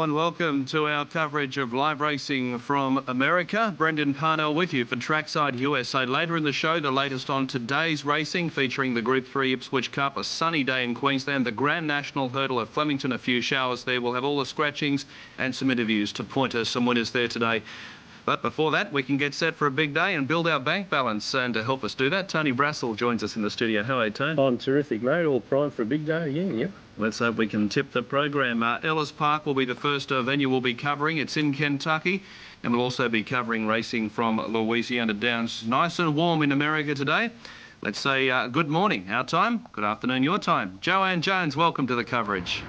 Hello and welcome to our coverage of live racing from America. Brendan Parnell with you for Trackside USA. Later in the show, the latest on today's racing featuring the Group 3 Ipswich Cup, a sunny day in Queensland, the Grand National Hurdle at Flemington, a few showers there. We'll have all the scratchings and some interviews to point us some winners there today. But before that, we can get set for a big day and build our bank balance. And to help us do that, Tony Brassel joins us in the studio. How are you, Tony? I'm terrific, mate. All primed for a big day again, yep. Let's hope we can tip the program. Ellis Park will be the first venue we'll be covering. It's in Kentucky, and we'll also be covering racing from Louisiana Downs. Nice and warm in America today. Let's say good morning, our time. Good afternoon, your time. Joanne Jones, welcome to the coverage.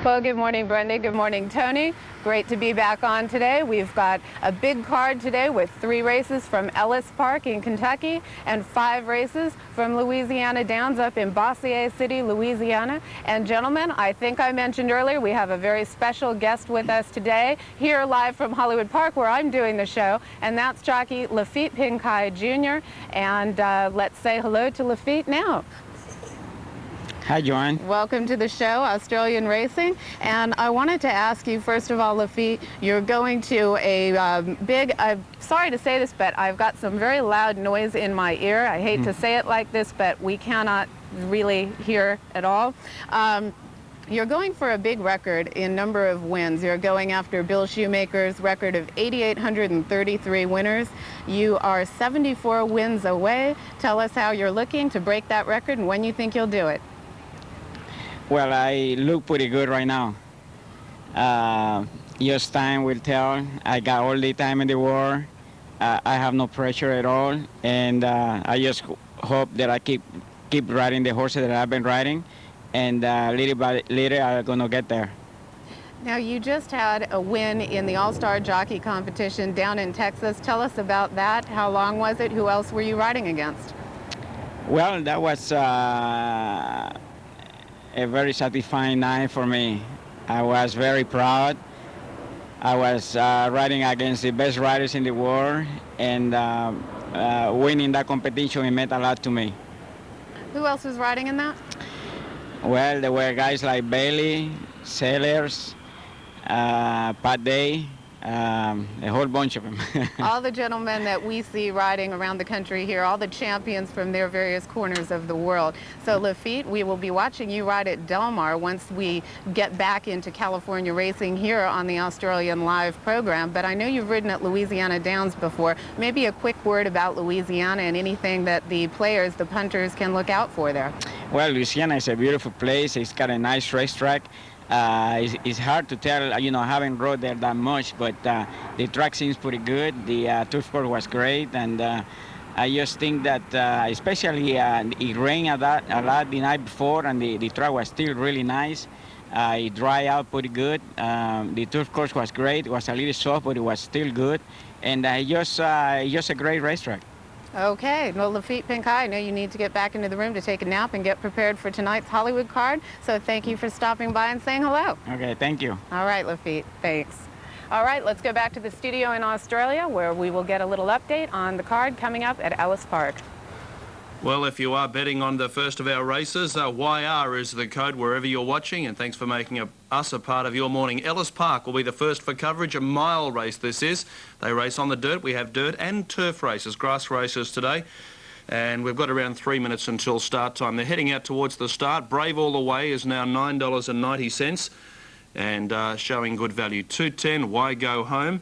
Well, good morning, Brendan. Good morning, Tony. Great to be back on today. We've got a big card today with 3 races from Ellis Park in Kentucky and 5 races from Louisiana Downs up in Bossier City, Louisiana. And gentlemen, I think I mentioned earlier, we have a very special guest with us today, here live from Hollywood Park where I'm doing the show, and that's jockey Lafitte Pincaille Jr. And let's say hello to Lafitte now. Hi, Joanne. Welcome to the show, Australian Racing. And I wanted to ask you, first of all, Lafitte, you're going to a big, I'm sorry to say this, but I've got some very loud noise in my ear. I hate to say it like this, but we cannot really hear at all. You're going for a big record in number of wins. You're going after Bill Shoemaker's record of 8,833 winners. You are 74 wins away. Tell us how you're looking to break that record and when you think you'll do it. Well, I look pretty good right now. Just time will tell. I got all the time in the world. I have no pressure at all, and I just hope that I keep riding the horses that I've been riding, and little by little I'm gonna get there. Now, you just had a win in the All-Star Jockey competition down in Texas. Tell us about that. How long was it? Who else were you riding against? Well, that was a very satisfying night for me. I was very proud. I was riding against the best riders in the world, and winning that competition, it meant a lot to me. Who else was riding in that? Well, there were guys like Bailey, Sellers, Pat Day, a whole bunch of them. All the gentlemen that we see riding around the country here, all the champions from their various corners of the world. So Lafitte, we will be watching you ride at Del Mar once we get back into California racing here on the Australian Live program. But I know you've ridden at Louisiana Downs before. Maybe a quick word about Louisiana and anything that the players, the punters, can look out for there. Well, Louisiana is a beautiful place. It's got a nice racetrack. It's hard to tell, you know, I haven't rode there that much, but the track seems pretty good. The turf course was great, and I just think that especially it rained a lot the night before, and the track was still really nice. It dried out pretty good. The turf course was great. It was a little soft, but it was still good, and just a great racetrack. Okay, well, Lafitte Pincaille, I know you need to get back into the room to take a nap and get prepared for tonight's Hollywood card, so thank you for stopping by and saying hello. Okay, thank you. All right, Lafitte, thanks. All right, let's go back to the studio in Australia where we will get a little update on the card coming up at Ellis Park. Well, if you are betting on the first of our races, YR is the code wherever you're watching, and thanks for making us a part of your morning. Ellis Park will be the first for coverage, a mile race this is. They race on the dirt. We have dirt and turf races, grass races today, and we've got around 3 minutes until start time. They're heading out towards the start. Brave All the Way is now $9.90 and showing good value. 210, Why Go Home.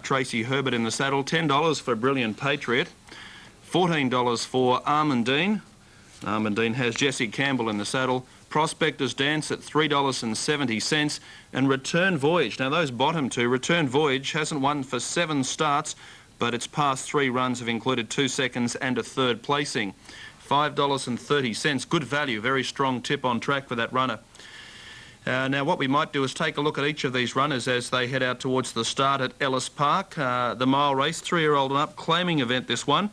Tracy Herbert in the saddle, $10 for Brilliant Patriot. $14 for Armandine. Armandine has Jesse Campbell in the saddle. Prospector's Dance at $3.70. And Return Voyage. Now, those bottom two, Return Voyage hasn't won for 7 starts, but its past 3 runs have included 2 seconds and a 3rd placing. $5.30. Good value. Very strong tip on track for that runner. Now, what we might do is take a look at each of these runners as they head out towards the start at Ellis Park. The mile race, 3-year-old and up, claiming event this one.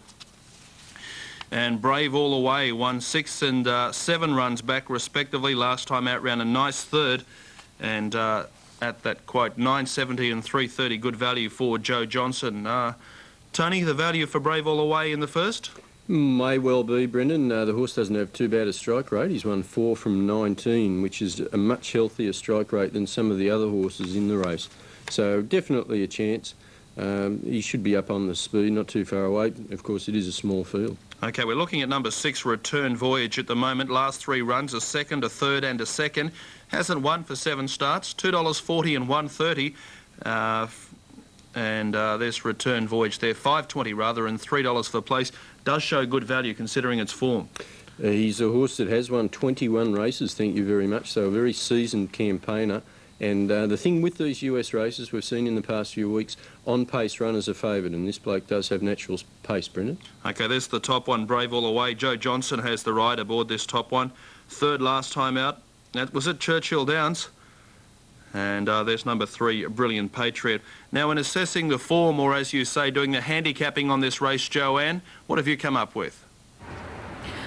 And Brave All the Way won 6 and 7 runs back respectively. Last time out ran a nice 3rd, and at that quote, 970 and 330, good value for Joe Johnson. Tony, the value for Brave All the Way in the first? May well be, Brendan. The horse doesn't have too bad a strike rate. He's won 4 from 19, which is a much healthier strike rate than some of the other horses in the race. So definitely a chance. He should be up on the speed, not too far away. Of course, it is a small field. Okay, we're looking at number 6, Return Voyage at the moment. Last 3 runs, a second, a third and a second. Hasn't won for 7 starts, $2.40 and $1.30. There's Return Voyage there, $5.20 rather, and $3 for place. Does show good value considering its form. He's a horse that has won 21 races, thank you very much, so a very seasoned campaigner. And the thing with these US races we've seen in the past few weeks, on-pace runners are favoured, and this bloke does have natural pace, Brendan. Okay, there's the top one, Brave All the Way. Joe Johnson has the ride aboard this top one. Third last time out, that was at Churchill Downs. And there's number 3, Brilliant Patriot. Now, in assessing the form, or as you say, doing the handicapping on this race, Joanne, what have you come up with?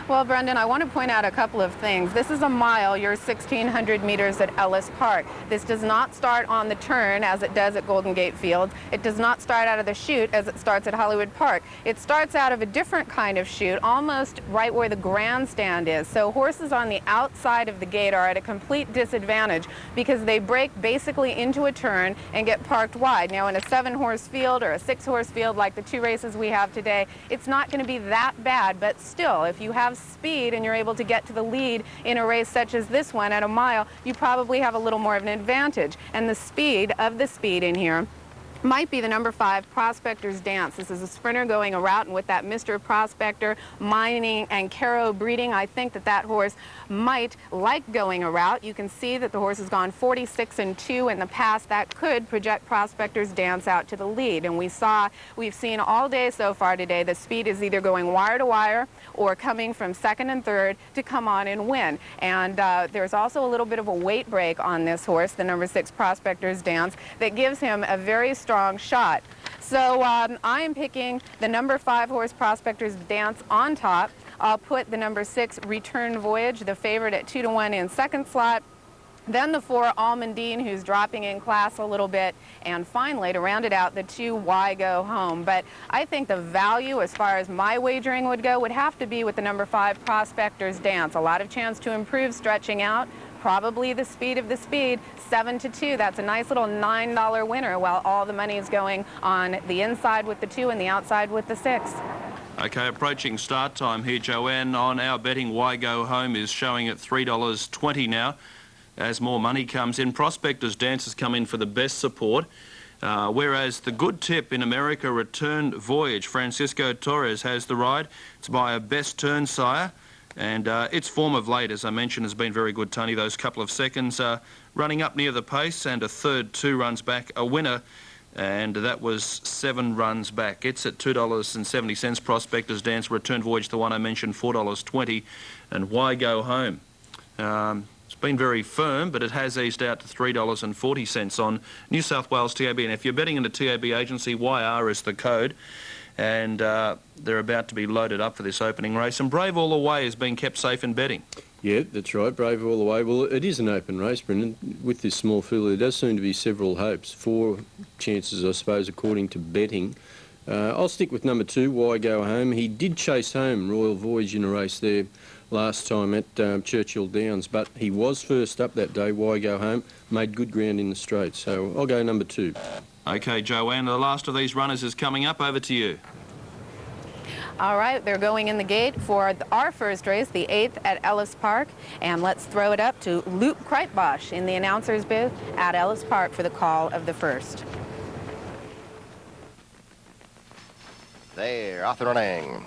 Well, Brendan, I want to point out a couple of things. This is a mile, you're 1,600 meters at Ellis Park. This does not start on the turn as it does at Golden Gate Field. It does not start out of the chute as it starts at Hollywood Park. It starts out of a different kind of chute, almost right where the grandstand is. So horses on the outside of the gate are at a complete disadvantage because they break basically into a turn and get parked wide. Now, in a 7-horse field or a 6-horse field like the 2 races we have today, it's not going to be that bad, but still, if you have speed and you're able to get to the lead in a race such as this one at a mile, you probably have a little more of an advantage. And the speed in here might be the number 5, Prospector's Dance. This is a sprinter going a route, and with that Mr. Prospector mining and Caro breeding, I think that horse might like going a route. You can see that the horse has gone 46-2 in the past. That could project Prospector's Dance out to the lead. And we've seen all day so far today, the speed is either going wire to wire or coming from 2nd and 3rd to come on and win. And there's also a little bit of a weight break on this horse, the number 6, Prospector's Dance, that gives him a very strong shot. So I am picking the number 5 horse Prospector's Dance on top. I'll put the number 6 Return Voyage, the favorite, at 2-1 in second slot. Then the 4 Almondine, who's dropping in class a little bit, and finally, to round it out, the 2 Why Go Home. But I think the value, as far as my wagering would go, would have to be with the number 5 Prospector's Dance. A lot of chance to improve stretching out. Probably the speed of the speed, 7-2. That's a nice little $9 winner, while all the money is going on the inside with the 2 and the outside with the 6. Okay, approaching start time here, Joanne. On our betting, Why Go Home is showing at $3.20 now. As more money comes in, Prospector's Dance has come in for the best support. Whereas the good tip in America, Return Voyage, Francisco Torres has the ride. It's by a best turn sire. And its form of late, as I mentioned, has been very good, Tony. Those couple of seconds running up near the pace, and a third 2 runs back, a winner, and that was 7 runs back. It's at $2.70. Prospector's Dance, Return Voyage, the one I mentioned, $4.20, and Why Go Home. It's been very firm, but it has eased out to $3.40 on New South Wales TAB. And if you're betting in the TAB agency, YR is the code. And they're about to be loaded up for this opening race. And Brave All the Way has been kept safe in betting. Yeah, that's right, Brave All the Way. Well, it is an open race, Brendan. With this small field, there does seem to be several hopes. 4 chances, I suppose, according to betting. I'll stick with number 2, Why Go Home. He did chase home Royal Voyage in a race there last time at Churchill Downs, but he was first up that day. Why Go Home made good ground in the straight, so I'll go number 2. Okay, Joanne, the last of these runners is coming up. Over to you. All right, they're going in the gate for our first race, the 8th at Ellis Park. And let's throw it up to Luke Kreitbosch in the announcer's booth at Ellis Park for the call of the first. There, off the running.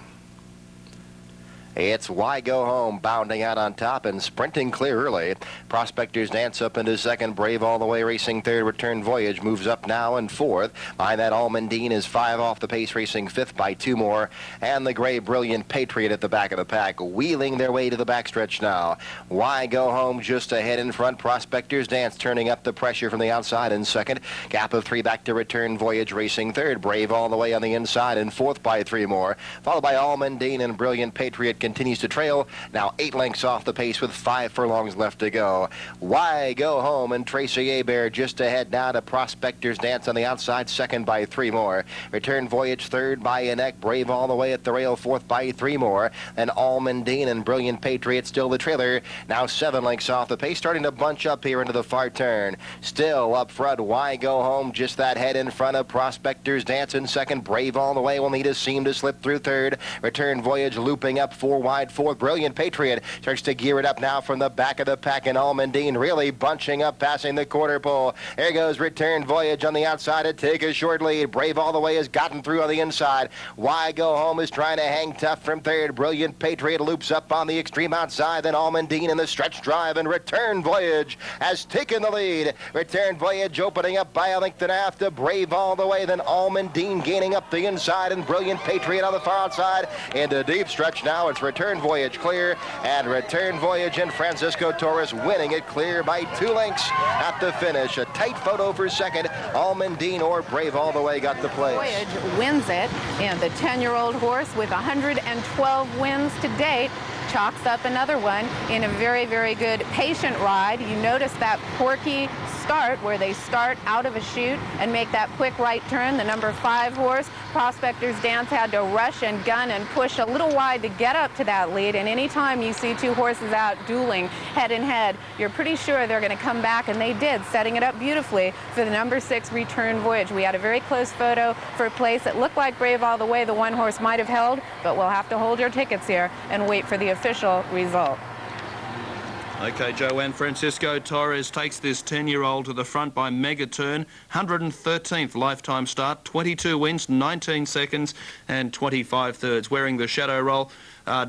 It's Why Go Home, bounding out on top and sprinting clear early. Prospector's Dance up into second. Brave All the Way racing third. Return Voyage moves up now in fourth. Behind that, Almondine is 5 off the pace, racing fifth by 2 more. And the gray Brilliant Patriot at the back of the pack, wheeling their way to the backstretch now. Why Go Home just ahead in front. Prospector's Dance turning up the pressure from the outside in second. Gap of 3 back to Return Voyage racing third. Brave All the Way on the inside in fourth by 3 more. Followed by Almondine and Brilliant Patriot continues to trail, now 8 lengths off the pace with 5 furlongs left to go. Why Go Home and Tracy Abear just ahead now to Prospector's Dance on the outside, second by 3 more. Return Voyage third by a neck. Brave All the Way at the rail, fourth by 3 more. And Almondine and Brilliant Patriot still the trailer. Now 7 lengths off the pace, starting to bunch up here into the far turn. Still up front, Why Go Home, just that head in front of Prospector's Dance in second. Brave All the Way will need a seam to slip through third. Return Voyage looping up 4 wide, fourth. Brilliant Patriot starts to gear it up now from the back of the pack, and Almondine really bunching up, passing the quarter pole. There goes Return Voyage on the outside to take a short lead. Brave All the Way has gotten through on the inside. Why Go Home is trying to hang tough from third. Brilliant Patriot loops up on the extreme outside. Then Almondine in the stretch drive, and Return Voyage has taken the lead. Return Voyage opening up by a length and a half to Brave All the Way. Then Almondine gaining up the inside, and Brilliant Patriot on the far outside. Into deep stretch now. It's Return Voyage clear, and Return Voyage and Francisco Torres winning it clear by 2 lengths at the finish. A tight photo for second. Almondine or Brave All the Way got the place. Voyage wins it, and the 10-year-old horse with 112 wins to date chalks up another one in a very, very good patient ride. You notice that Porky start where they start out of a chute and make that quick right turn. The number 5 horse, Prospector's Dance, had to rush and gun and push a little wide to get up to that lead. And anytime you see 2 horses out dueling head in head, you're pretty sure they're going to come back, and they did, setting it up beautifully for the number 6 Return Voyage. We had a very close photo for a place that looked like Brave All the Way the one horse might have held, but we'll have to hold your tickets here and wait for the official result. Okay, Joanne, Francisco Torres takes this 10-year-old to the front by mega turn. 113th lifetime start, 22 wins, 19 seconds and 25 thirds. Wearing the shadow roll,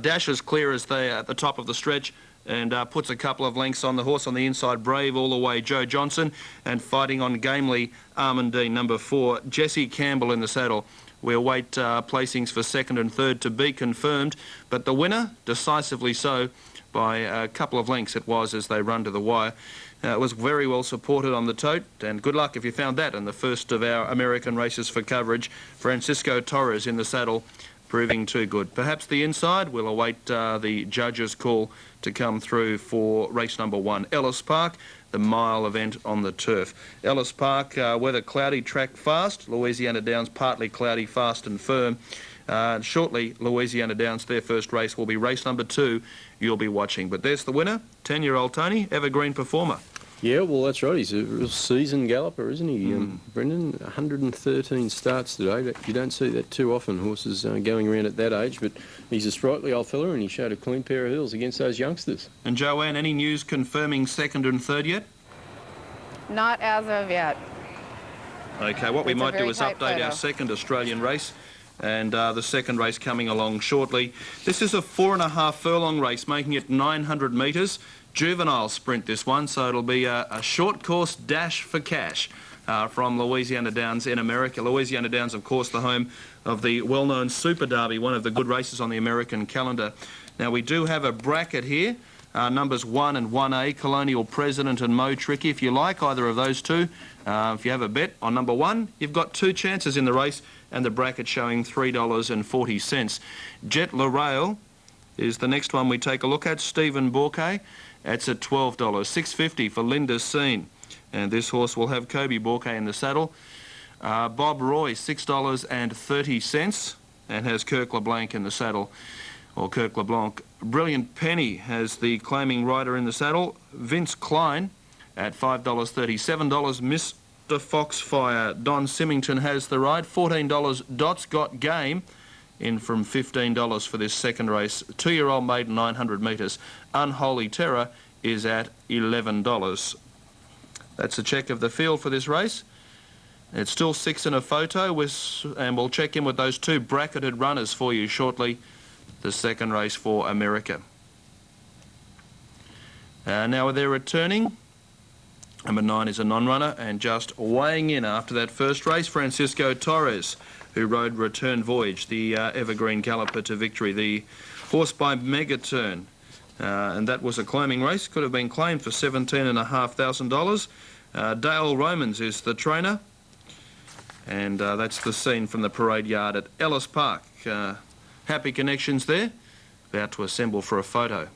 dashes clear as they at the top of the stretch, and puts a couple of lengths on the horse on the inside. Brave All the Way, Joe Johnson, and fighting on gamely Almondine, number 4, Jesse Campbell in the saddle. We'll wait placings for second and third to be confirmed, but the winner, decisively so, by a couple of lengths it was as they run to the wire. It was very well supported on the tote, and good luck if you found that in the first of our American races for coverage. Francisco Torres in the saddle, proving too good. Perhaps the inside, we'll await the judges' call to come through for race number 1, Ellis Park, the mile event on the turf. Ellis Park, weather cloudy, track fast. Louisiana Downs partly cloudy, fast and firm. Shortly, Louisiana Downs, their first race will be race number 2 you'll be watching. But there's the winner, 10-year-old Tony, evergreen performer. Yeah, well, that's right. He's a real seasoned galloper, isn't he, Brendan? 113 starts today. You don't see that too often, horses going around at that age, but he's a sprightly old fella, and he showed a clean pair of heels against those youngsters. And Joanne, any news confirming second and third yet? Not as of yet. Okay, what we It's a might do very is tight update photo. our second Australian race, and the second race coming along shortly. This is a 4.5 furlong race, making it 900 metres. Juvenile sprint, this one, so it'll be a short course dash for cash from Louisiana Downs in America. Louisiana Downs, of course, the home of the well-known Super Derby, one of the good races on the American calendar. Now, we do have a bracket here. Numbers 1 and 1A, Colonial President and Mo Tricky. If you like either of those two, if you have a bet on number 1, you've got 2 chances in the race, and the bracket showing $3.40. Jet L'Oreal is the next one we take a look at. Stephen Bourquet, that's at $12. $6.50 for Linda Scene, and this horse will have Kobe Bourquet in the saddle. Bob Roy, $6.30, and has Kirk LeBlanc in the saddle, or Kirk LeBlanc. Brilliant Penny has the claiming rider in the saddle. Vince Klein at $5.30. $7 Mr. Foxfire. Don Symington has the ride. $14 Dot's Got Game in from $15 for this second race. 2-year-old maiden 900 metres. Unholy Terror is at $11. That's a check of the field for this race. It's still 6 in a photo, and we'll check in with those 2 bracketed runners for you shortly. The second race for America. Now they're returning. Number 9 is a non-runner, and just weighing in after that first race, Francisco Torres, who rode Return Voyage, the evergreen galloper, to victory. The horse by Megaturn, and that was a claiming race. Could have been claimed for $17,500. Dale Romans is the trainer, and that's the scene from the parade yard at Ellis Park. Happy connections there. about to assemble for a photo.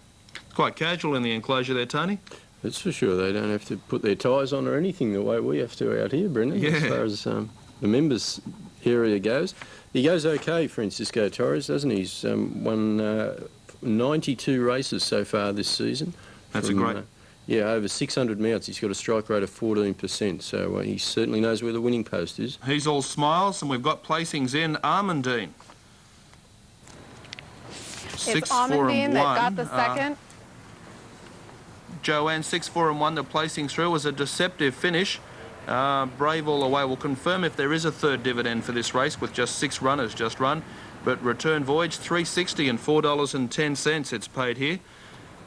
Quite casual in the enclosure there, Tony. That's for sure. They don't have to put their ties on or anything the way we have to out here, Brendan, Yeah. as far as the members area goes. He goes okay, Francisco Torres, doesn't he? He's won 92 races so far this season. That's a great... Yeah, over 600 mounts. He's got a strike rate of 14%, so he certainly knows where the winning post is. He's all smiles, and we've got placings in. Armandine. It's Armandine that got the second. Joanne, 6-4-1. The placing through was a deceptive finish. Brave All the Way will confirm if there is a third dividend for this race with just 6 runners just run. But Return Voyage, $3.60 and $4.10 it's paid here.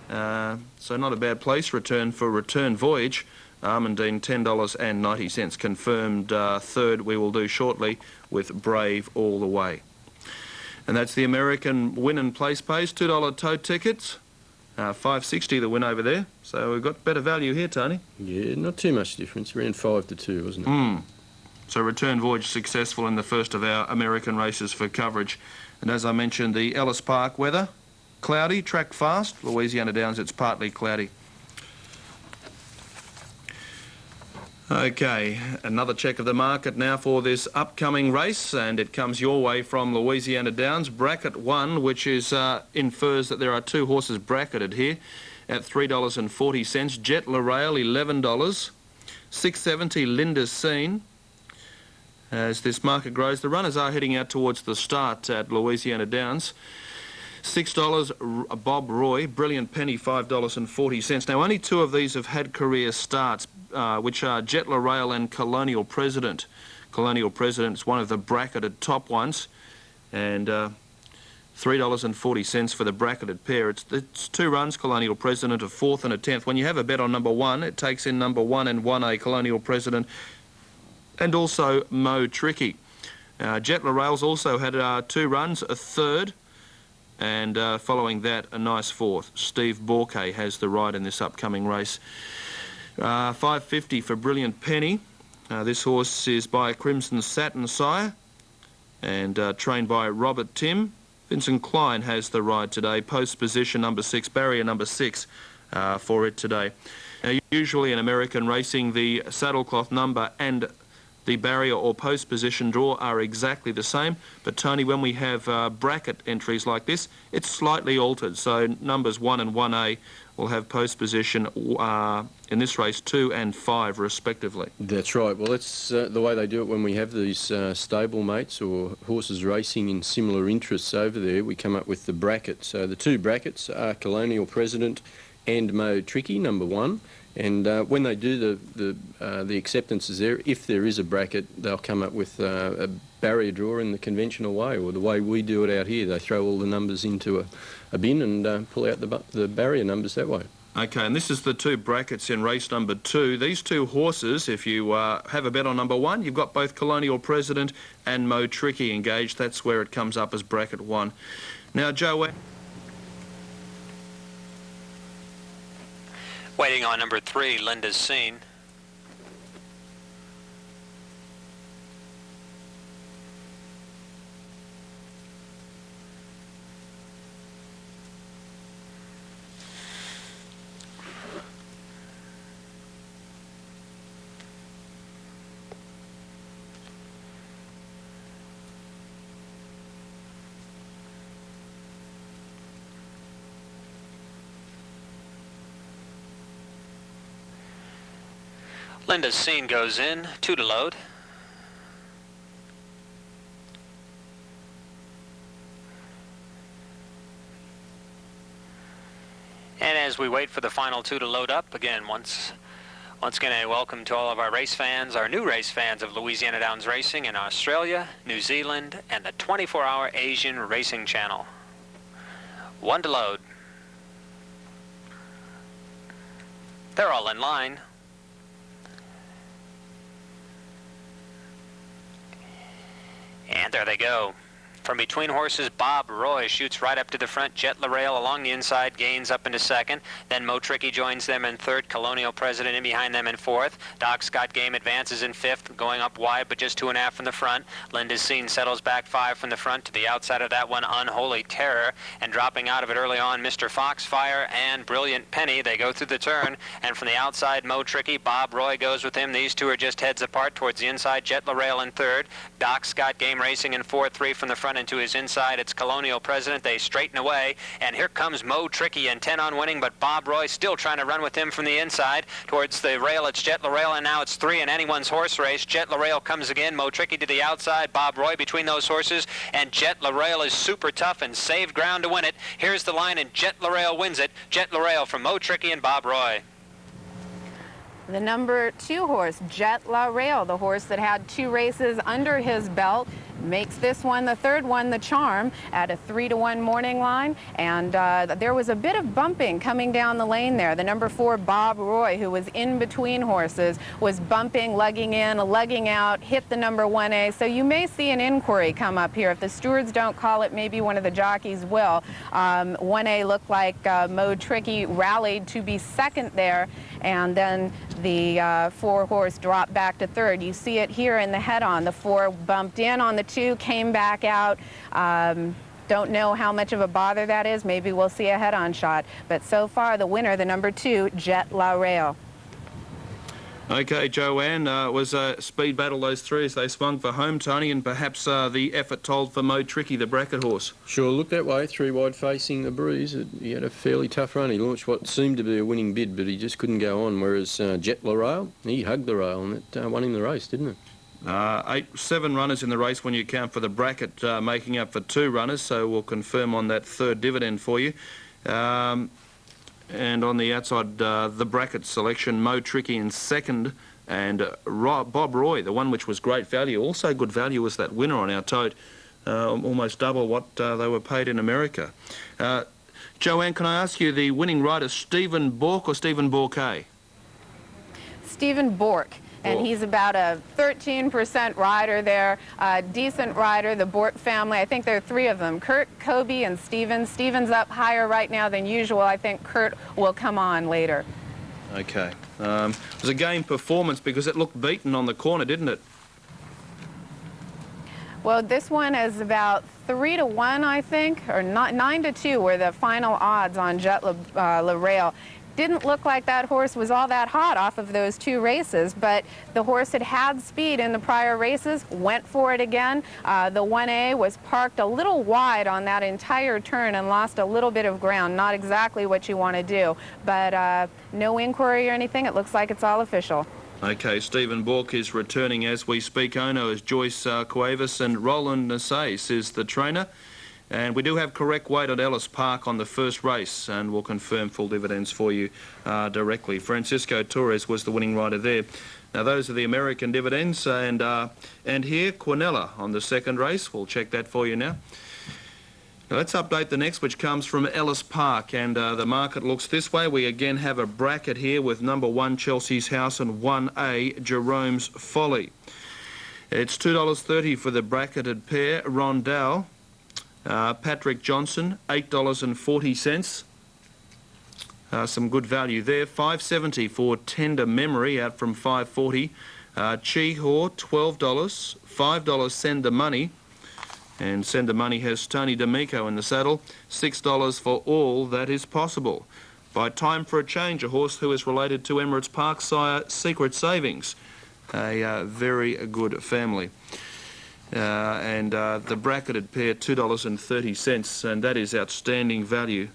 So not a bad place return for Return Voyage. Armandine, $10.90. Confirmed third we will do shortly with Brave All the Way. And that's the American win and place pays, $2 tote tickets. $5.60 the win over there. So we've got better value here, Tony. Yeah, not too much difference. Around 5-2, wasn't it? So Return Voyage successful in the first of our American races for coverage. And as I mentioned, the Ellis Park weather, cloudy, track fast. Louisiana Downs, it's partly cloudy. Okay, another check of the market now for this upcoming race, and it comes your way from Louisiana Downs. Bracket 1, which is infers that there are 2 horses bracketed here at $3.40. Jet L'Oreal, $11. $6.70 Linda's Scene. As this market grows, the runners are heading out towards the start at Louisiana Downs. $6 Bob Roy, Brilliant Penny, $5.40. Now, only 2 of these have had career starts, which are Jet L'Oreal and Colonial President. Colonial President is one of the bracketed top ones, and $3.40 for the bracketed pair. It's 2 runs, Colonial President, a 4th and a 10th. When you have a bet on number 1, it takes in number 1 and 1A, Colonial President, and also Mo Tricky. Jet L'Oreal's also had 2 runs, a 3rd, and following that, a nice 4th. Steve Borquet has the ride in this upcoming race. $5.50 for Brilliant Penny. This horse is by Crimson Satin Sire and trained by Robert Tim. Vincent Klein has the ride today. Post position number 6, barrier number 6 for it today. Now, usually in American racing, the saddlecloth number and the barrier or post position draw are exactly the same, but Tony, when we have bracket entries like this, it's slightly altered. So numbers 1 and 1A will have post position in this race 2 and 5 respectively. That's right. Well, that's the way they do it when we have these stable mates or horses racing in similar interests over there. We come up with the bracket. So the 2 brackets are Colonial President and Mo Tricky, number 1. And when they do the acceptances there, if there is a bracket, they'll come up with a barrier draw in the conventional way, or the way we do it out here. They throw all the numbers into a bin and pull out the barrier numbers that way. Okay, and this is the 2 brackets in race number 2. These 2 horses, if you have a bet on number 1, you've got both Colonial President and Mo Tricky engaged. That's where it comes up as bracket 1. Now, Joe... Waiting on number 3, Linda's Scene. Linda's Scene goes in, 2 to load. And as we wait for the final 2 to load up, again, once again, a welcome to all of our race fans, our new race fans of Louisiana Downs Racing in Australia, New Zealand, and the 24-hour Asian Racing Channel. 1 to load. They're all in line. And there they go. From between horses, Bob Roy shoots right up to the front. Jet Larail along the inside gains up into second. Then Mo Tricky joins them in third. Colonial President in behind them in fourth. Doc Scott Game advances in fifth, going up wide, but just 2.5 from the front. Linda's Scene settles back 5 from the front. To the outside of that one, Unholy Terror. And dropping out of it early on, Mr. Foxfire and Brilliant Penny. They go through the turn. And from the outside, Mo Tricky, Bob Roy goes with him. These two are just heads apart. Towards the inside, Jet Larail in third. Doc Scott Game racing in fourth. 3 from the front into his inside. It's Colonial President. They straighten away. And here comes Mo Tricky, intent on winning, but Bob Roy still trying to run with him from the inside. Towards the rail, it's Jet Larail, and now it's 3 in anyone's horse race. Jet Larail comes again. Mo Tricky to the outside. Bob Roy between those horses. And Jet Larail is super tough and saved ground to win it. Here's the line, and Jet Larail wins it. Jet Larail from Mo Tricky and Bob Roy. The number 2 horse, Jet Larail, the horse that had 2 races under his belt, makes this one, the third one, the charm at a 3-to-1 morning line. And there was a bit of bumping coming down the lane there. The number 4, Bob Roy, who was in between horses, was bumping, lugging in, lugging out, hit the number 1A. So you may see an inquiry come up here. If the stewards don't call it, maybe one of the jockeys will. 1A looked like Mo Tricky rallied to be second there, and then the 4 horse dropped back to third. You see it here in the head-on. The 4 bumped in on the 2, came back out. Don't know how much of a bother that is. Maybe we'll see a head-on shot. But so far, the winner, the number 2, Jet Larail. Okay, Joanne, was a speed battle, those 3 as they swung for home, Tony, and perhaps the effort told for Mo Tricky, the bracket horse. Sure, looked that way, 3 wide facing the breeze. He had a fairly tough run. He launched what seemed to be a winning bid, but he just couldn't go on, whereas Jet Larail, he hugged the rail, and it won him the race, didn't it? 7 runners in the race when you account for the bracket, making up for 2 runners, so we'll confirm on that third dividend for you. And on the outside, the bracket selection, Mo Tricky in second, and Bob Roy, the one which was great value. Also good value was that winner on our tote, almost double what they were paid in America. Joanne, can I ask you, the winning rider, Stephen Bork or Stephen Bourquet? Stephen Bork. And he's about a 13% rider there, decent rider, the Bork family. I think there are 3 of them, Kurt, Kobe, and Steven. Steven's up higher right now than usual. I think Kurt will come on later. Okay. It was a game performance because it looked beaten on the corner, didn't it? Well, this one is about 3-to-1, I think, or 9-to-2 were the final odds on Jet Larail. Didn't look like that horse was all that hot off of those 2 races, but the horse had speed in the prior races, went for it again. The 1A was parked a little wide on that entire turn and lost a little bit of ground. Not exactly what you want to do, but no inquiry or anything. It looks like it's all official. Okay, Stephen Bork is returning as we speak. Ono is Joyce Cuevas, and Roland Nassais is the trainer. And we do have correct weight at Ellis Park on the first race, and we'll confirm full dividends for you directly. Francisco Torres was the winning rider there. Now those are the American dividends, and here Quinella on the second race. We'll check that for you now. Now let's update the next, which comes from Ellis Park, and the market looks this way. We again have a bracket here with number 1 Chelsea's House and 1A Jerome's Folly. It's $2.30 for the bracketed pair. Rondell. Patrick Johnson, $8.40. Some good value there. $5.70 for Tender Memory, out from $5.40. Chi-Haw, $12. $5 Send the Money. And Send the Money has Tony D'Amico in the saddle. $6 for All That Is Possible. By Time for a Change, a horse who is related to Emirates Park sire Secret Savings. A very good family. And the bracketed pair, $2.30, and that is outstanding value,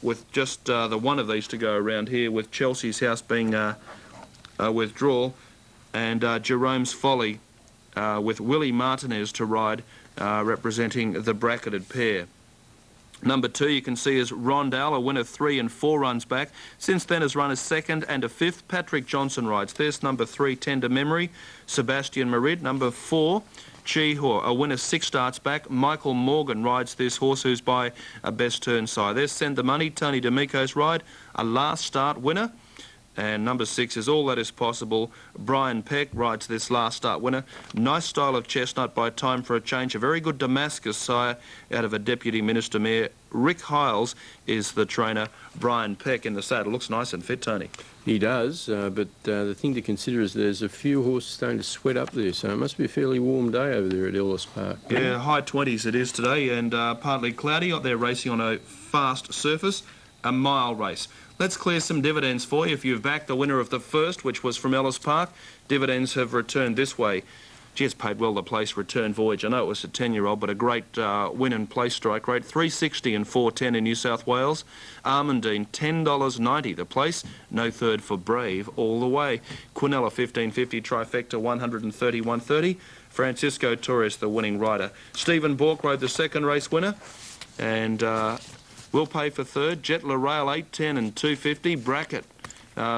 with just the one of these to go around here, with Chelsea's House being a withdrawal, and Jerome's Folly with Willie Martinez to ride, representing the bracketed pair. Number 2, you can see, is Rondell, a winner 3 and 4 runs back. Since then has run a 2nd and a 5th. Patrick Johnson rides this. Number 3, Tender Memory, Sebastian Marid. Number 4, Chi-Haw, a winner 6 starts back. Michael Morgan rides this horse, who's by a best turn sire. There's Send the Money, Tony D'Amico's ride, a last start winner. And number 6 is All That Is Possible. Brian Peck rides this last start winner. Nice style of chestnut by Time for a Change. A very good Damascus sire out of a Deputy Minister Mayor. Rick Hiles is the trainer. Brian Peck in the saddle. Looks nice and fit, Tony. He does, but the thing to consider is there's a few horses starting to sweat up there, so it must be a fairly warm day over there at Ellis Park. Yeah, high 20s it is today, and partly cloudy. They're racing on a fast surface, a mile race. Let's clear some dividends for you. If you've backed the winner of the first, which was from Ellis Park, dividends have returned this way. Gee, it's paid well, the place return voyage. I know it was a 10-year-old, but a great win and place strike rate. $3.60 and $4.10 in New South Wales. Armandine, $10.90 the place. No third for Brave all the way. Quinella, $15.50. Trifecta, $130.30. Francisco Torres, the winning rider. Stephen Bork rode the second race winner. And will pay for third. Jet Rail, $8.10 and $2.50. Bracket.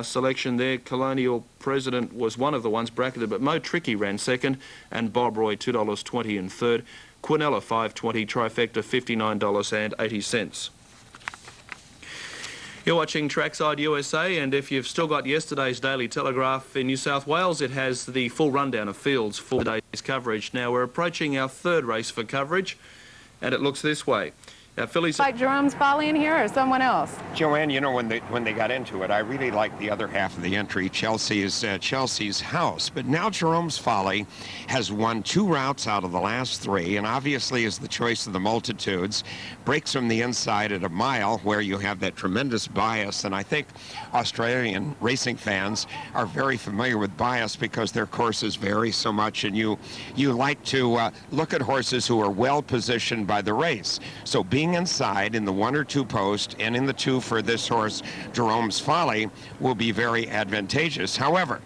Selection there. Colonial President was one of the ones bracketed, but Mo Tricky ran second, and Bob Roy $2.20 in third. Quinella $5.20, Trifecta $59.80. You're watching Trackside USA, and if you've still got yesterday's Daily Telegraph in New South Wales, it has the full rundown of fields for today's coverage. Now we're approaching our third race for coverage, and it looks this way. Fillies... Like Jerome's Folly in here or someone else? Joanne, you know, when they got into it, I really liked the other half of the entry, Chelsea's House. But now Jerome's Folly has won 2 routes out of the last 3, and obviously is the choice of the multitudes. Breaks from the inside at a mile where you have that tremendous bias, and I think Australian racing fans are very familiar with bias because their courses vary so much, and you like to look at horses who are well positioned by the race. So being inside in the 1 or 2 post and in the 2 for this horse, Jerome's Folly, will be very advantageous. However,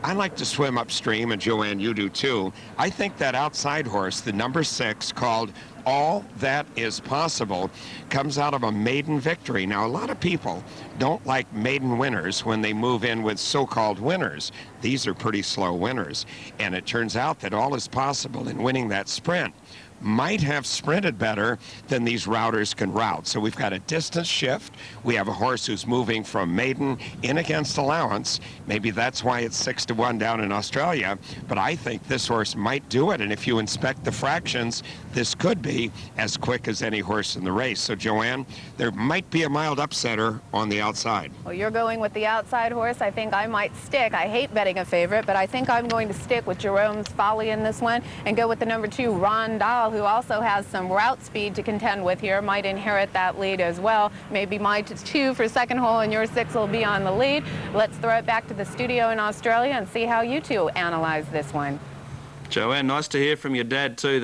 I like to swim upstream, and Joanne, you do too. I think that outside horse, the number 6, called All That Is Possible, comes out of a maiden victory. Now, a lot of people don't like maiden winners when they move in with so-called winners. These are pretty slow winners, and it turns out that all is possible in winning that sprint. Might have sprinted better than these routers can route. So we've got a distance shift. We have a horse who's moving from maiden in against allowance. Maybe that's why it's 6-1 down in Australia. But I think this horse might do it. And if you inspect the fractions, this could be as quick as any horse in the race. So, Joanne, there might be a mild upsetter on the outside. Well, you're going with the outside horse. I think I might stick. I hate betting a favorite, but I think I'm going to stick with Jerome's Folly in this one and go with the number 2, Rondal, who also has some route speed to contend with here, might inherit that lead as well. Maybe my 2 for second hole and your 6 will be on the lead. Let's throw it back to the studio in Australia and see how you two analyze this one. Joanne, nice to hear from your dad too,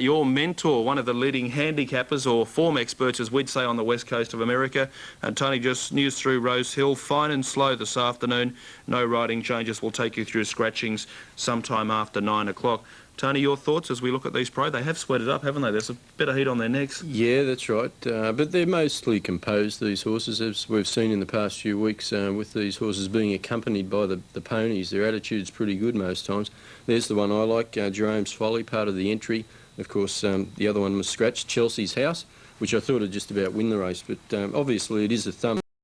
your mentor, one of the leading handicappers or form experts, as we'd say, on the west coast of America. And Tony, just news through Rose Hill, fine and slow this afternoon. No riding changes. We'll take you through scratchings sometime after 9 o'clock. Tony, your thoughts as we look at these pro? They have sweated up, haven't they? There's a bit of heat on their necks. Yeah, that's right. But they're mostly composed, these horses, as we've seen in the past few weeks, with these horses being accompanied by the ponies. Their attitude's pretty good most times. There's the one I like, Jerome's Folly, part of the entry. Of course, the other one was scratched, Chelsea's House, which I thought would just about win the race. But obviously it is a thumb